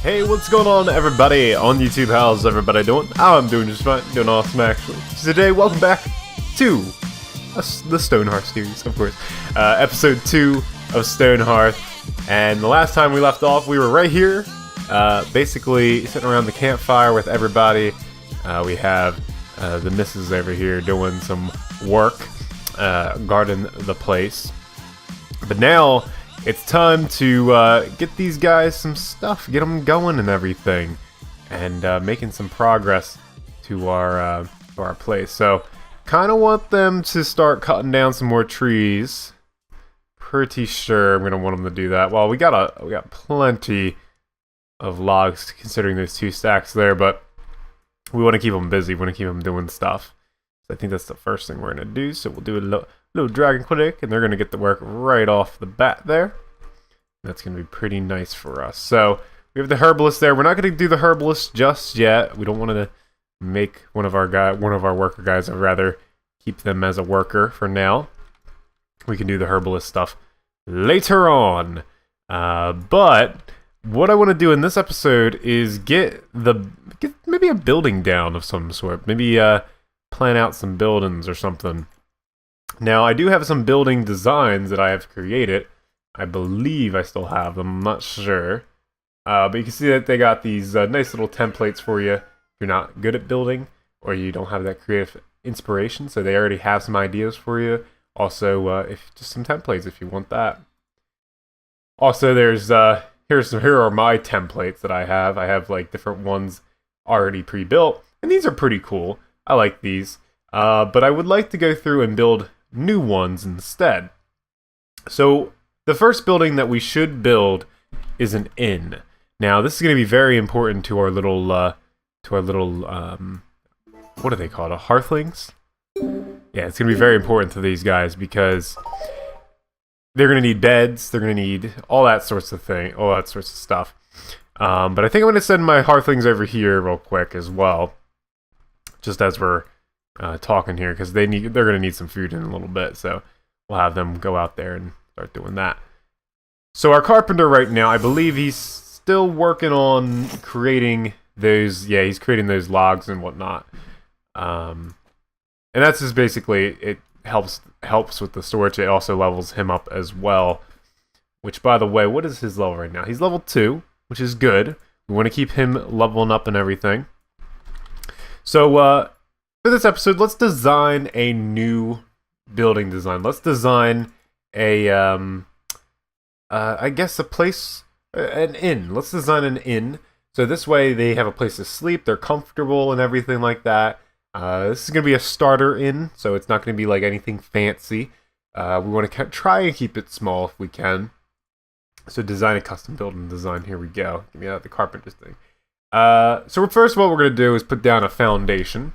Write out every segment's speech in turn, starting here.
Hey, what's going on, everybody on YouTube? How's everybody doing? I'm doing just fine, doing awesome actually. So today, welcome back to the Stonehearth series, of course. Episode 2 of Stonehearth. And the last time we left off, we were right here, basically sitting around the campfire with everybody. We have the missus over here doing some work, guarding the place. But now, it's time to get these guys some stuff, get them going and everything, and making some progress to our place. So, kind of want them to start cutting down some more trees. Pretty sure I'm gonna want them to do that. Well, we got plenty of logs considering those 2 stacks there, but we want to keep them busy. We want to keep them doing stuff. So I think that's the first thing we're gonna do. So we'll do a little dragon click, and they're gonna get to work right off the bat there. That's gonna be pretty nice for us. So we have the herbalist there. We're not gonna do the herbalist just yet. We don't want to make one of our worker guys. I'd rather keep them as a worker for now. We can do the herbalist stuff later on. But what I want to do in this episode is get maybe a building down of some sort. Maybe plan out some buildings or something. Now, I do have some building designs that I have created. I believe I still have them. I'm not sure. But you can see that they got these nice little templates for you if you're not good at building or you don't have that creative inspiration. So they already have some ideas for you. Also, if just some templates if you want that. Also, there's here are my templates that I have. I have like different ones already pre-built, and these are pretty cool. I like these. But I would like to go through and build new ones instead. So the first building that we should build is an inn. Now, this is going to be very important to our little what are they called? Hearthlings? Yeah, it's going to be very important to these guys because they're going to need beds, they're going to need all that sorts of stuff. But I think I'm going to send my hearthlings over here real quick as well, just as we're talking here, because they're going to need some food in a little bit, so we'll have them go out there and start doing that. So our carpenter right now, I believe he's still working on creating those. Yeah, he's creating those logs and whatnot. And that's just basically, it helps with the storage. It also levels him up as well. Which, by the way, what is his level right now? He's level 2, which is good. We want to keep him leveling up and everything. So for this episode, let's design a new building design. Let's design I guess an inn. Let's design an inn. So this way they have a place to sleep, they're comfortable and everything like that. This is going to be a starter inn, so it's not going to be like anything fancy. We want to try and keep it small if we can. So design a custom building design. Here we go. Give me out the carpenter's thing. So first what we're going to do is put down a foundation,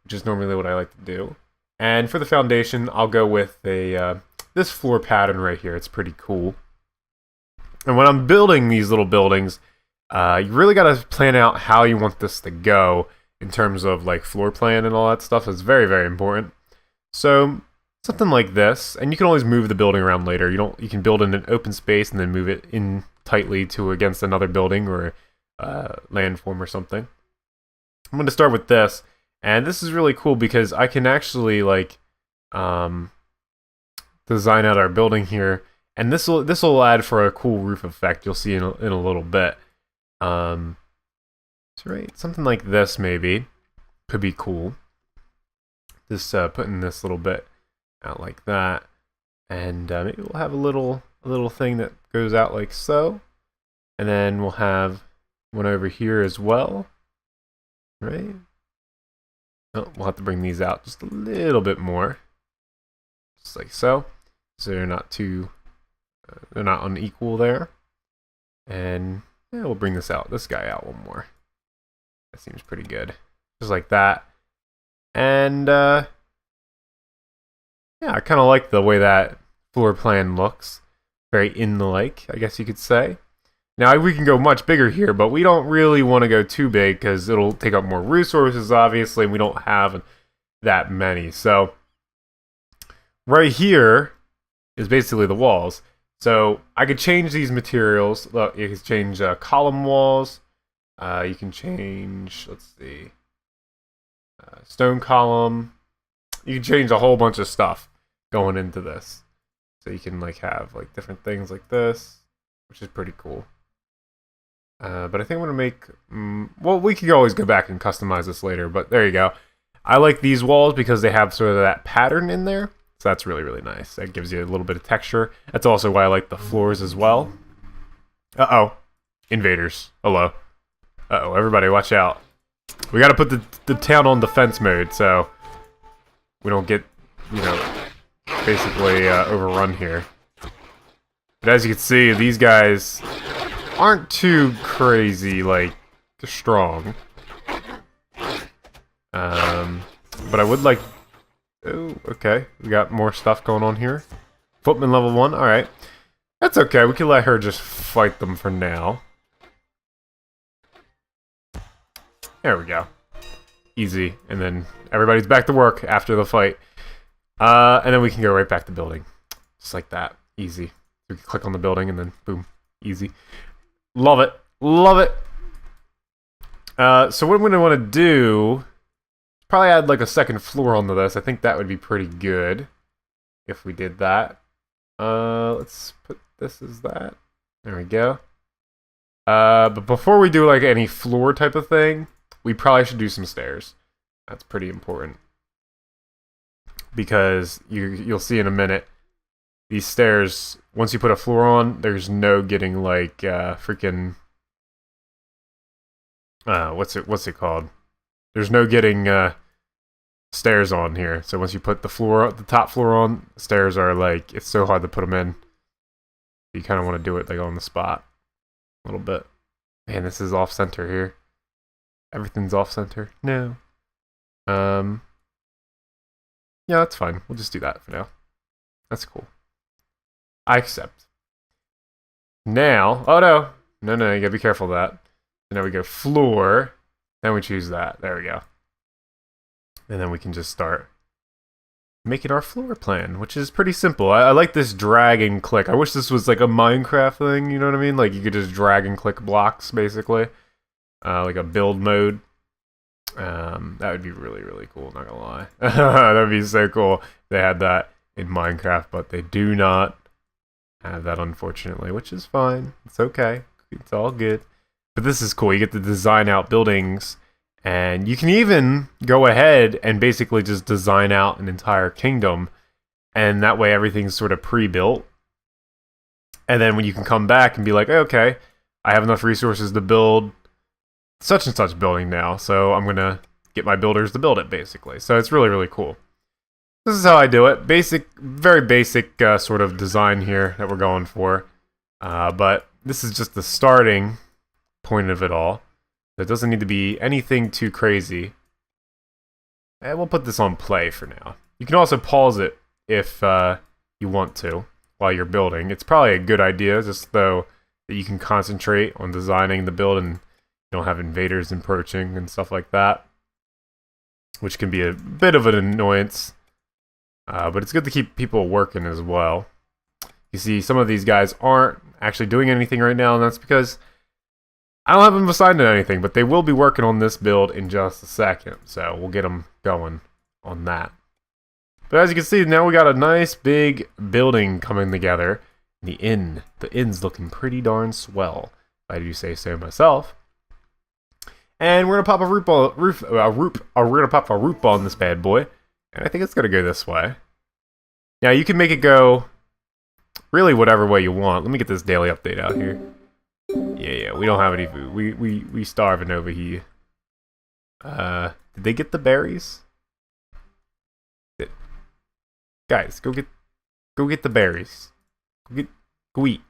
which is normally what I like to do. And for the foundation, I'll go with this floor pattern right here. It's pretty cool. And when I'm building these little buildings, you really got to plan out how you want this to go in terms of like floor plan and all that stuff. Is very, very important. So something like this, and you can always move the building around later. You can build in an open space and then move it in tightly to against another building or landform or something. I'm going to start with this, and this is really cool because I can actually like design out our building here, and this will add for a cool roof effect. You'll see in a little bit. So right, something like this maybe could be cool. Just putting this little bit out like that, and maybe we'll have a little thing that goes out like so, and then we'll have one over here as well. Right? Oh, we'll have to bring these out just a little bit more, just like so. So they're not unequal there. And yeah, we'll bring this guy out one more. That seems pretty good. Just like that. And yeah, I kind of like the way that floor plan looks. Very inn-like, I guess you could say. Now, we can go much bigger here, but we don't really want to go too big because it'll take up more resources, obviously, and we don't have that many. So right here is basically the walls. So I could change these materials. Look, you can change column walls. You can change, let's see, stone column. You can change a whole bunch of stuff going into this. So you can like have like different things like this, which is pretty cool. But I think I'm gonna make, well, we could always go back and customize this later, but there you go. I like these walls because they have sort of that pattern in there. So that's really, really nice. That gives you a little bit of texture. That's also why I like the floors as well. Uh-oh. Invaders. Hello. Uh-oh, everybody watch out. We gotta put the town on defense mode, so we don't get, you know, basically overrun here. But as you can see, these guys aren't too crazy, like, strong. But I would like... Oh, okay. We got more stuff going on here. Footman level 1, alright. That's okay, we can let her just fight them for now. There we go. Easy. And then everybody's back to work after the fight. And then we can go right back to building. Just like that. Easy. We can click on the building and then boom. Easy. Love it. Love it. So what I'm going to want to do... Probably add like a second floor onto this. I think that would be pretty good. If we did that. Let's put this as that. There we go. But before we do like any floor type of thing, we probably should do some stairs. That's pretty important. Because you'll see in a minute, these stairs, once you put a floor on, there's no getting like freaking what's it called? There's no getting stairs on here. So once you put the top floor on, stairs are like, it's so hard to put them in. You kind of want to do it like on the spot a little bit. Man, this is off center here. Everything's off center. No. Yeah, that's fine. We'll just do that for now. That's cool. I accept. Now, oh no. No, you gotta be careful of that. So now we go floor. Then we choose that. There we go. And then we can just start making our floor plan, which is pretty simple. I like this drag and click. I wish this was like a Minecraft thing, you know what I mean? Like you could just drag and click blocks, basically. Like a build mode. That would be really, really cool, not gonna lie. That would be so cool if they had that in Minecraft, but they do not have that, unfortunately, which is fine. It's okay. It's all good. But this is cool. You get to design out buildings, and you can even go ahead and basically just design out an entire kingdom, and that way everything's sort of pre-built. And then when you can come back and be like, okay, I have enough resources to build such and such building now, so I'm going to get my builders to build it, basically. So it's really, really cool. This is how I do it. Very basic sort of design here that we're going for. But this is just the starting point of it all. It doesn't need to be anything too crazy. And we'll put this on play for now. You can also pause it if you want to while you're building. It's probably a good idea, just though that you can concentrate on designing the build and you don't have invaders encroaching and stuff like that, which can be a bit of an annoyance. But it's good to keep people working as well. You see, some of these guys aren't actually doing anything right now, and that's because I don't have them assigned to anything, but they will be working on this build in just a second, so we'll get them going on that. But as you can see, now we got a nice big building coming together. The inn's looking pretty darn swell, if I do say so myself. And we're gonna pop a roof on this bad boy, and I think it's gonna go this way. Now you can make it go really whatever way you want. Let me get this daily update out here. Yeah, we don't have any food. We starving over here. Did they get the berries? Guys, go get the berries. Go eat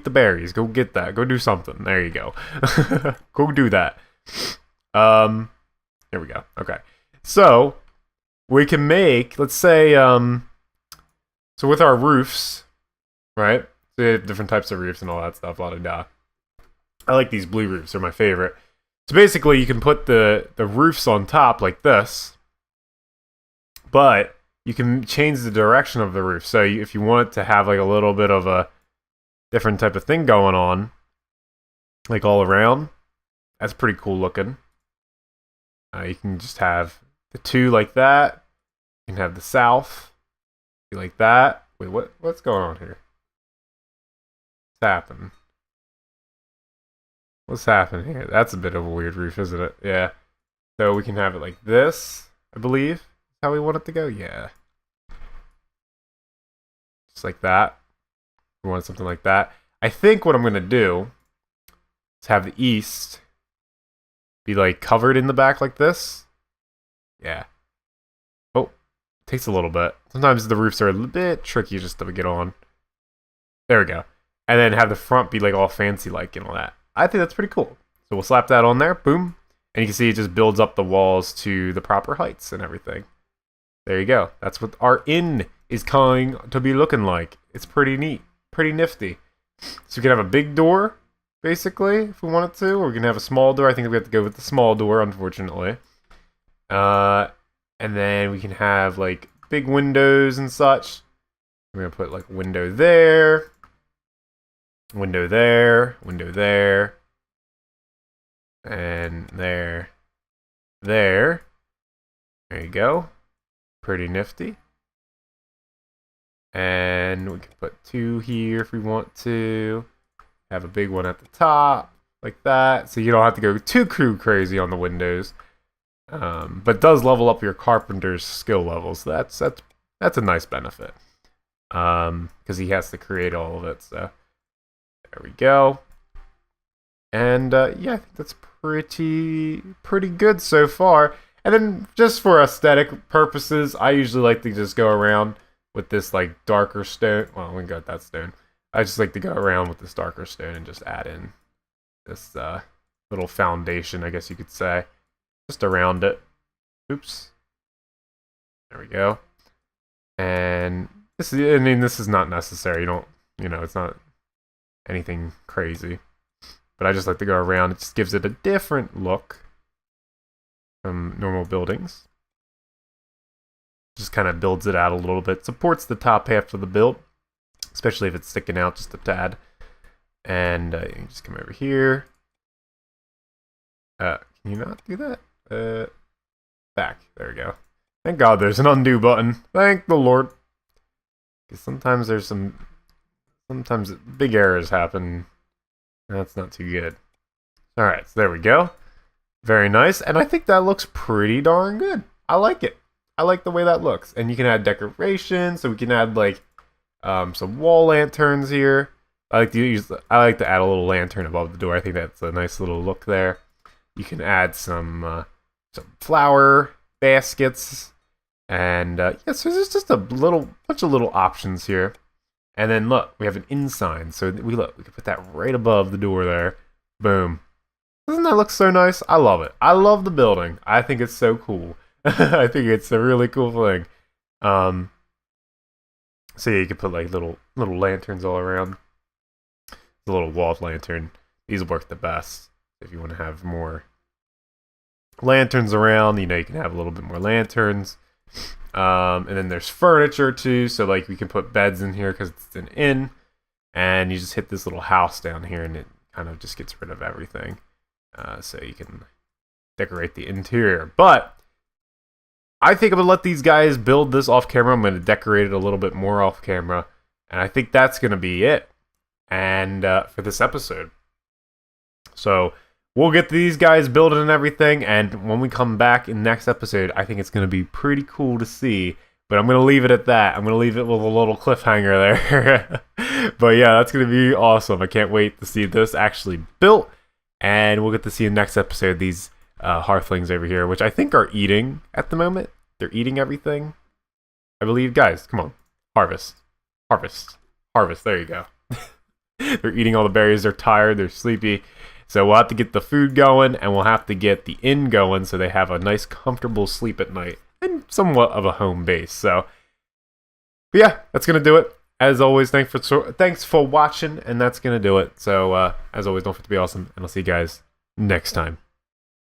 the berries. Go get that. Go do something. There you go. Go do that. Here we go. Okay. So we can make, let's say, so with our roofs, right? So we have different types of roofs and all that stuff, la da da. I like these blue roofs, they're my favorite. So basically you can put the roofs on top like this, but you can change the direction of the roof. So if you want it to have like a little bit of a different type of thing going on, like all around, That's pretty cool looking. You can just have the two like that. You can have the south like that. Wait, what's going on here? What's happening? What's happening here? That's a bit of a weird roof, isn't it? Yeah. So we can have it like this, I believe. How we want it to go? Yeah. Just like that. We want something like that. I think what I'm going to do is have the east be like covered in the back like this. Yeah. Oh, takes a little bit. Sometimes the roofs are a little bit tricky just to get on. There we go. And then have the front be like all fancy like and all that. I think that's pretty cool. So we'll slap that on there. Boom. And you can see it just builds up the walls to the proper heights and everything. There you go. That's what our inn is going to be looking like. It's pretty neat. Pretty nifty. So we can have a big door, basically, if we wanted to. Or we can have a small door. I think we have to go with the small door, unfortunately. And then we can have, like, big windows and such. We're going to put, like, window there. Window there. Window there. And there. There. There you go. Pretty nifty. And we can put two here if we want to. Have a big one at the top, like that. So you don't have to go too crazy on the windows. But does level up your carpenter's skill levels. That's a nice benefit. Because he has to create all of it. So there we go. And yeah, I think that's pretty good so far. And then just for aesthetic purposes, I usually like to just go around with this like darker stone. Well, we got that stone. I just like to go around with this darker stone and just add in this little foundation, I guess you could say, just around it. Oops. There we go. And this is not necessary. It's not anything crazy. But I just like to go around. It just gives it a different look from normal buildings. Just kind of builds it out a little bit. Supports the top half of the build, especially if it's sticking out just a tad. And you can just come over here. Can you not do that? Back. There we go. Thank God there's an undo button. Thank the Lord. Because sometimes sometimes big errors happen. That's not too good. Alright, so there we go. Very nice. And I think that looks pretty darn good. I like it. I like the way that looks. And you can add decoration, so we can add like some wall lanterns here. I like to add a little lantern above the door. I think that's a nice little look there. You can add some flower baskets, and yeah, so there's just a bunch of little options here. And then look, we have an inn sign, so we can put that right above the door there. Boom. Doesn't that look so nice? I love it. I love the building. I think it's so cool. I think it's a really cool thing. So yeah, you can put like little lanterns all around. The little wall lantern. These work the best if you want to have more lanterns around. You can have a little bit more lanterns. And then there's furniture too. So like we can put beds in here because it's an inn. And you just hit this little house down here and it kind of just gets rid of everything. So you can decorate the interior. But I think I'm going to let these guys build this off camera. I'm going to decorate it a little bit more off camera. And I think that's going to be it. And for this episode. So we'll get these guys building and everything. And when we come back in the next episode, I think it's going to be pretty cool to see. But I'm going to leave it at that. I'm going to leave it with a little cliffhanger there. But yeah, that's going to be awesome. I can't wait to see this actually built. And we'll get to see in the next episode these hearthlings over here, which I think are eating at the moment. They're eating everything, I believe. Guys, come on. Harvest. Harvest. Harvest. There you go. They're eating all the berries. They're tired. They're sleepy. So we'll have to get the food going, and we'll have to get the inn going so they have a nice, comfortable sleep at night and somewhat of a home base. So, but yeah, that's going to do it. As always, thanks for watching, and that's going to do it. So, as always, don't forget to be awesome, and I'll see you guys next time.